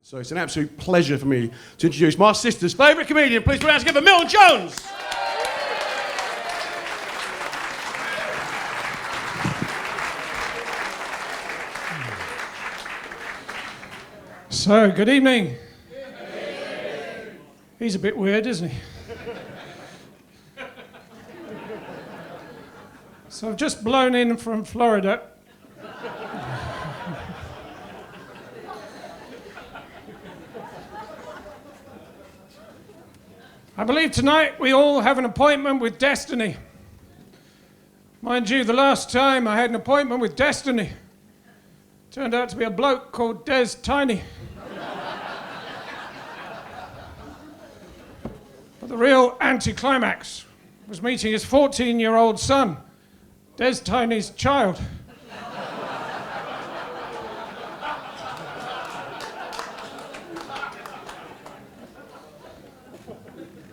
So it's an absolute pleasure for me to introduce my sister's favourite comedian. Please put your hands together, Milton Jones! So, good evening. He's a bit weird, isn't he? So I've just blown in from Florida. I believe tonight we all have an appointment with destiny. Mind you, the last time I had an appointment with destiny turned out to be a bloke called Des Tiny. But the real anticlimax was meeting his 14-year-old son, Des Tiny's child.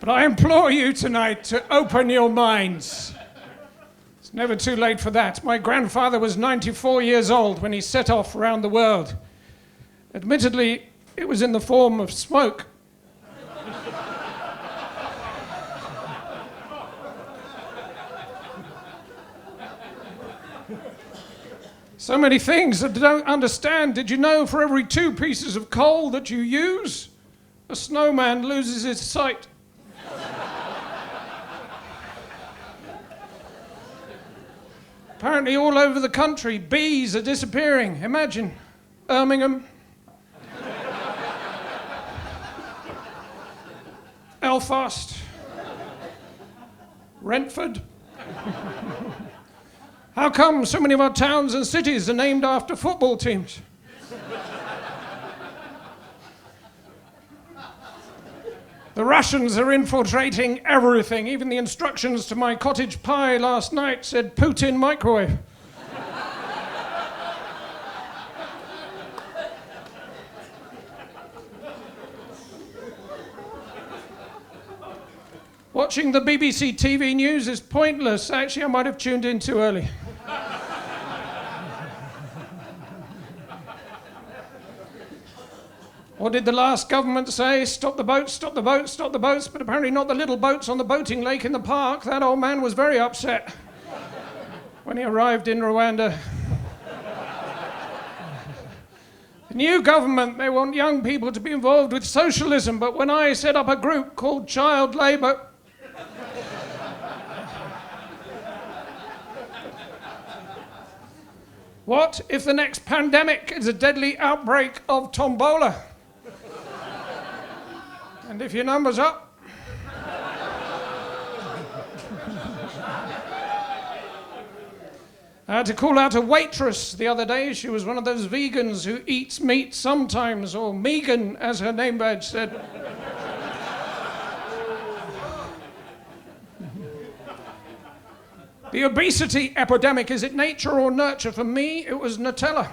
But I implore you tonight to open your minds. It's never too late for that. My grandfather was 94 years old when he set off around the world. Admittedly, it was in the form of smoke. So many things that I don't understand. Did you know for every 2 pieces of coal that you use, a snowman loses his sight? Apparently all over the country, bees are disappearing. Imagine, Birmingham, Belfast, Brentford. How come so many of our towns and cities are named after football teams? The Russians are infiltrating everything. Even the instructions to my cottage pie last night said Putin microwave. Watching the BBC TV news is pointless. Actually, I might have tuned in too early. What did the last government say? Stop the boats, stop the boats, stop the boats, but apparently not the little boats on the boating lake in the park. That old man was very upset when he arrived in Rwanda. The new government, they want young people to be involved with socialism, but when I set up a group called Child Labour, what if the next pandemic is a deadly outbreak of tombola? And if your number's up, I had to call out a waitress the other day. She was one of those vegans who eats meat sometimes, or Megan, as her name badge said. The obesity epidemic, is it nature or nurture? For me, it was Nutella.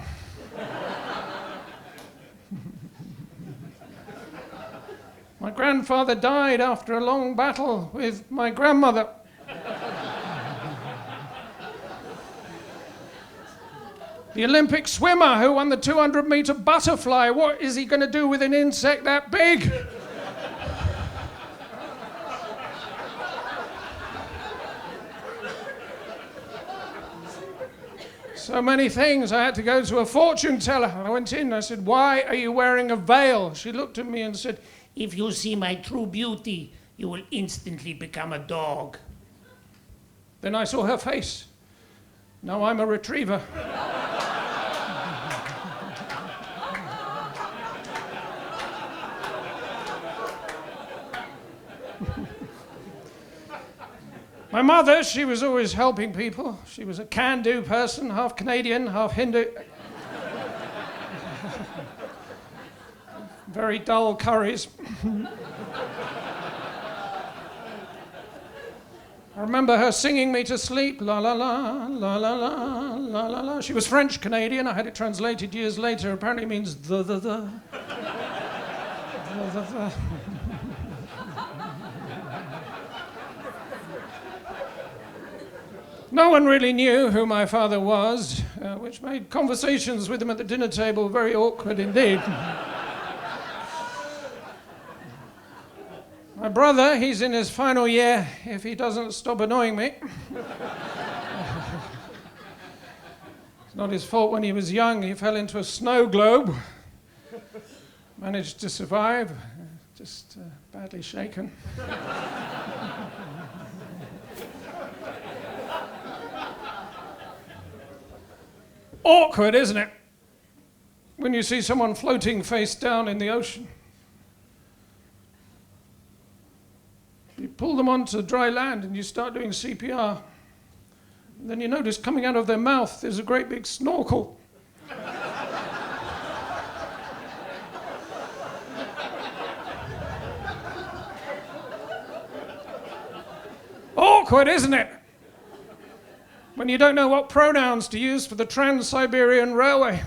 My grandfather died after a long battle with my grandmother. The Olympic swimmer who won the 200-meter butterfly, what is he going to do with an insect that big? So many things. I had to go to a fortune teller. I went in, I said, "Why are you wearing a veil?" She looked at me and said, "If you see my true beauty, you will instantly become a dog." Then I saw her face. Now I'm a retriever. My mother, she was always helping people. She was a can-do person, half Canadian, half Hindu. Very dull curries. I remember her singing me to sleep, la la la, la la la, la la la. She was French-Canadian. I had it translated years later. Apparently means the. No one really knew who my father was, which made conversations with him at the dinner table very awkward indeed. My brother, he's in his final year, if he doesn't stop annoying me. It's not his fault. When he was young, he fell into a snow globe. Managed to survive, just badly shaken. Awkward, isn't it? When you see someone floating face down in the ocean. You pull them onto dry land and you start doing CPR. And then you notice coming out of their mouth there's a great big snorkel. Awkward, isn't it? When you don't know what pronouns to use for the Trans-Siberian Railway.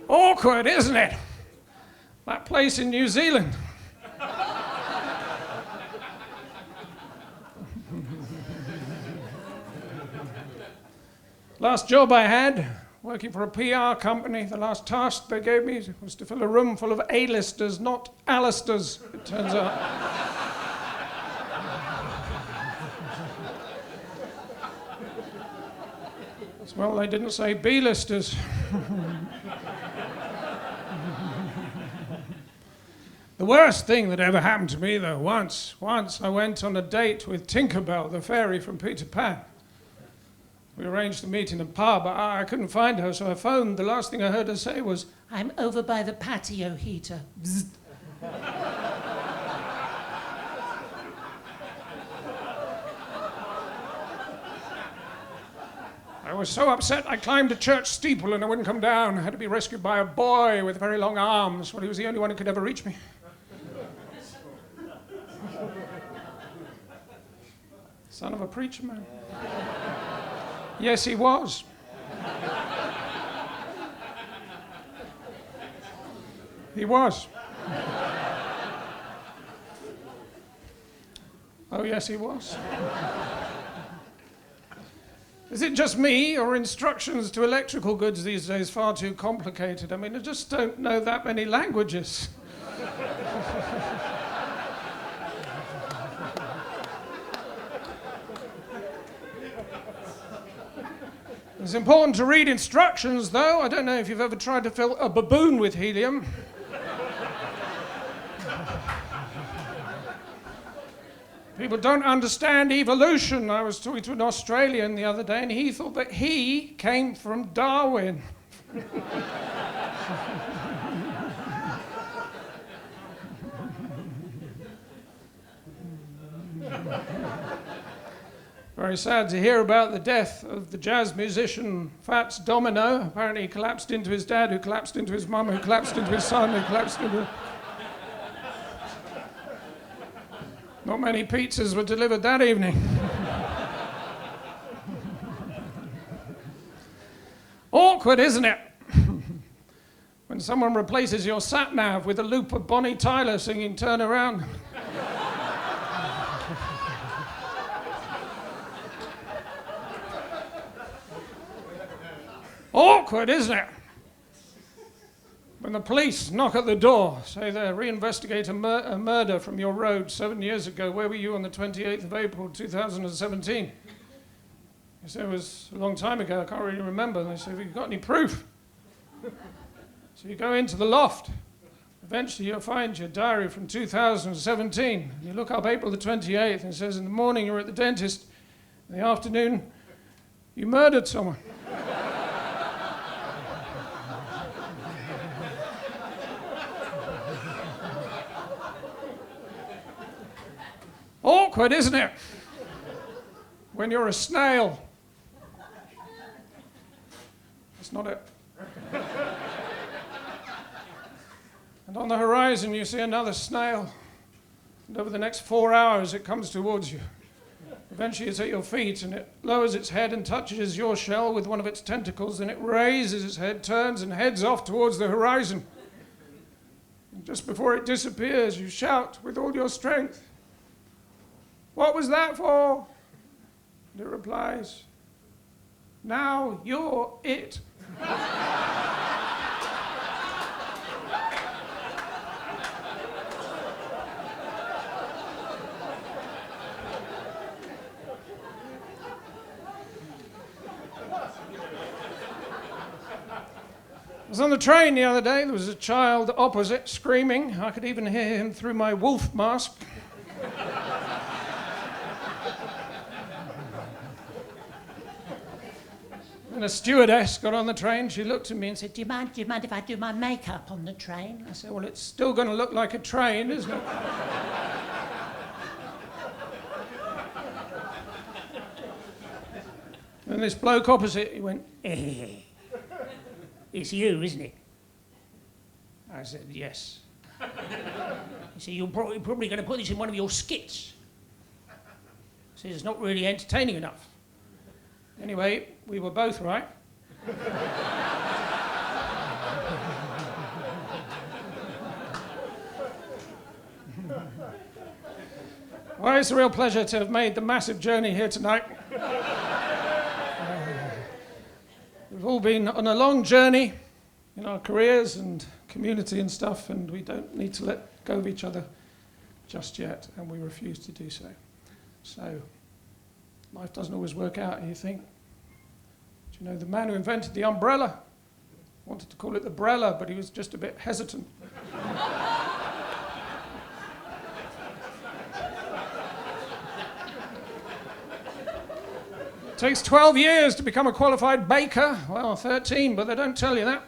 Awkward, isn't it? That place in New Zealand. Last job I had, working for a PR company, the last task they gave me was to fill a room full of A-listers, not Alisters, it turns out. Well, they didn't say B-listers. The worst thing that ever happened to me, though, once I went on a date with Tinkerbell, the fairy from Peter Pan. We arranged to meet in a pub. I couldn't find her, so I phoned. The last thing I heard her say was, "I'm over by the patio heater." Bzzzt. I was so upset I climbed a church steeple and I wouldn't come down. I had to be rescued by a boy with very long arms. Well, he was the only one who could ever reach me. Son of a preacher man. Yes, he was. He was. Oh, yes, he was. Is it just me, or instructions to electrical goods these days far too complicated? I mean, I just don't know that many languages. It's important to read instructions, though. I don't know if you've ever tried to fill a baboon with helium. People don't understand evolution. I was talking to an Australian the other day, and he thought that he came from Darwin. Very sad to hear about the death of the jazz musician Fats Domino. Apparently he collapsed into his dad, who collapsed into his mum, who collapsed into his son, who collapsed into... Not many pizzas were delivered that evening. Awkward, isn't it? When someone replaces your sat-nav with a loop of Bonnie Tyler singing "Turn Around." Awkward, isn't it? When the police knock at the door, say they reinvestigate a murder from your road 7 years ago. Where were you on the 28th of April, 2017? You say, it was a long time ago, I can't really remember. And they say, have you got any proof? So you go into the loft. Eventually you'll find your diary from 2017. You look up April the 28th and it says, in the morning you were at the dentist. In the afternoon, you murdered someone. Awkward, isn't it? When you're a snail. That's not it. And on the horizon you see another snail. And over the next 4 hours it comes towards you. Eventually it's at your feet and it lowers its head and touches your shell with one of its tentacles, and it raises its head, turns and heads off towards the horizon. And just before it disappears, you shout with all your strength, "What was that for?" And it replies, "Now you're it." was on the train the other day. There was a child opposite screaming. I could even hear him through my wolf mask. And a stewardess got on the train. She looked at me and said, do you mind if I do my makeup on the train? I said, well, it's still going to look like a train, isn't it? And this bloke opposite, he went, it's you, isn't it? I said, yes. He said, you're probably going to put this in one of your skits. I said, it's not really entertaining enough. Anyway, we were both right. Well, it's a real pleasure to have made the massive journey here tonight. We've all been on a long journey in our careers and community and stuff, and we don't need to let go of each other just yet, and we refuse to do so. So, life doesn't always work out, you think. Do you know the man who invented the umbrella? Wanted to call it the brella, but he was just a bit hesitant. It takes 12 years to become a qualified baker. Well, 13, but they don't tell you that.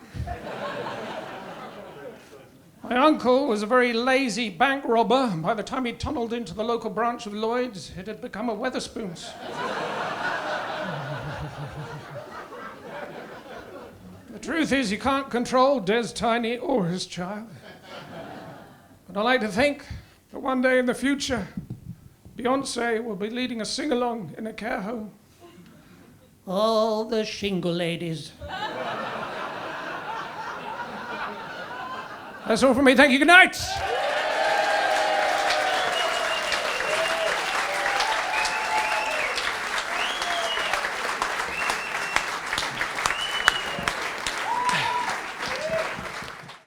My uncle was a very lazy bank robber. By the time he tunneled into the local branch of Lloyd's, it had become a Wetherspoons. The truth is, you can't control Des Tiny or his child. But I like to think that one day in the future, Beyonce will be leading a sing-along in a care home. All the shingle ladies. That's all from me. Thank you. Good night.